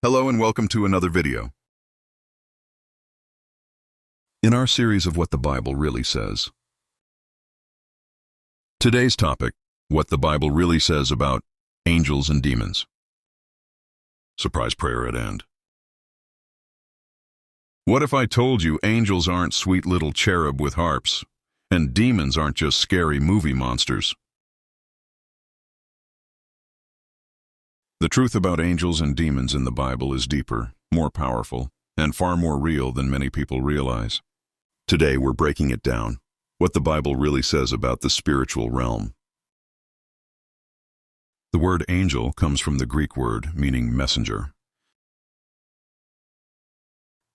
Hello and welcome to another video. In our series of What the Bible Really Says. Today's topic, what the Bible really says about angels and demons. Surprise prayer at end. What if I told you angels aren't sweet little cherub with harps, and demons aren't just scary movie monsters? The truth about angels and demons in the Bible is deeper, more powerful, and far more real than many people realize. Today we're breaking it down, what the Bible really says about the spiritual realm. The word angel comes from the Greek word meaning messenger.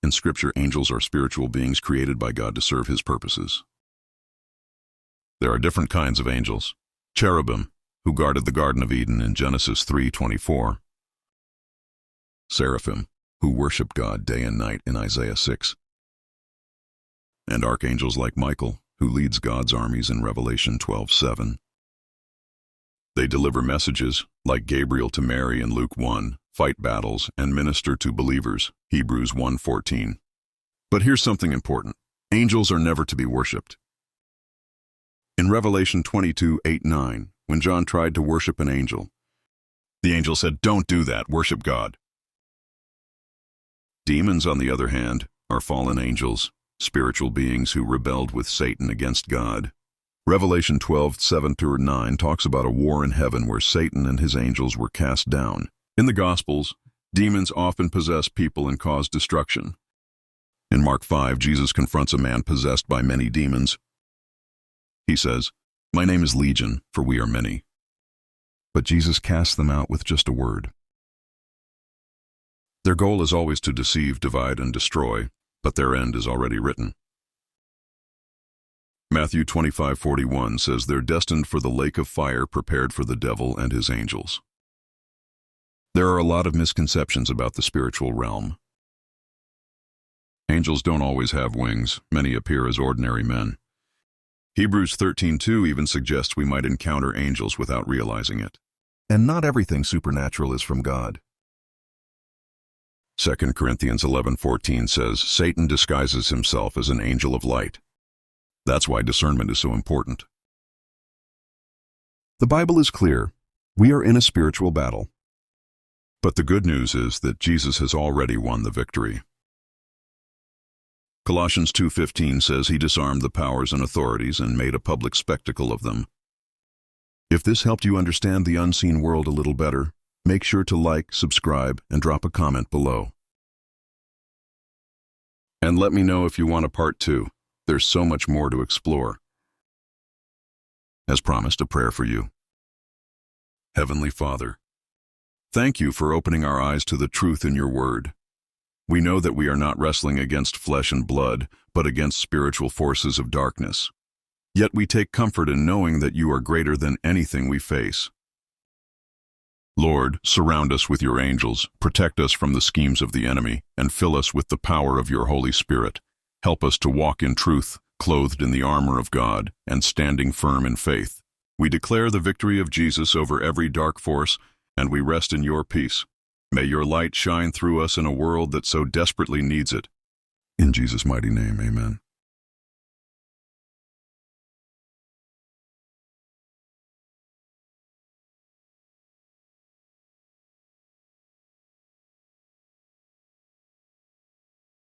In Scripture, angels are spiritual beings created by God to serve His purposes. There are different kinds of angels. Cherubim, who guarded the Garden of Eden in Genesis 3:24. Seraphim, who worship God day and night in Isaiah 6. And archangels like Michael, who leads God's armies in Revelation 12:7. They deliver messages, like Gabriel to Mary in Luke 1, fight battles, and minister to believers, Hebrews 1:14. But here's something important. Angels are never to be worshipped. In Revelation 22:8-9, when John tried to worship an angel, the angel said, "Don't do that, worship God." Demons, on the other hand, are fallen angels, spiritual beings who rebelled with Satan against God. Revelation 12:7-9 talks about a war in heaven where Satan and his angels were cast down. In the Gospels, demons often possess people and cause destruction. In Mark 5, Jesus confronts a man possessed by many demons. He says, "My name is Legion, for we are many." But Jesus casts them out with just a word. Their goal is always to deceive, divide, and destroy, but their end is already written. Matthew 25:41 says they're destined for the lake of fire prepared for the devil and his angels. There are a lot of misconceptions about the spiritual realm. Angels don't always have wings. Many appear as ordinary men. Hebrews 13:2 even suggests we might encounter angels without realizing it. And not everything supernatural is from God. 2 Corinthians 11:14 says, Satan disguises himself as an angel of light. That's why discernment is so important. The Bible is clear. We are in a spiritual battle. But the good news is that Jesus has already won the victory. Colossians 2:15 says He disarmed the powers and authorities and made a public spectacle of them. If this helped you understand the unseen world a little better, make sure to like, subscribe, and drop a comment below. And let me know if you want a part 2. There's so much more to explore. As promised, a prayer for you. Heavenly Father, thank you for opening our eyes to the truth in your word. We know that we are not wrestling against flesh and blood, but against spiritual forces of darkness. Yet we take comfort in knowing that you are greater than anything we face. Lord, surround us with your angels, protect us from the schemes of the enemy, and fill us with the power of your Holy Spirit. Help us to walk in truth, clothed in the armor of God, and standing firm in faith. We declare the victory of Jesus over every dark force, and we rest in your peace. May your light shine through us in a world that so desperately needs it. In Jesus' mighty name, amen.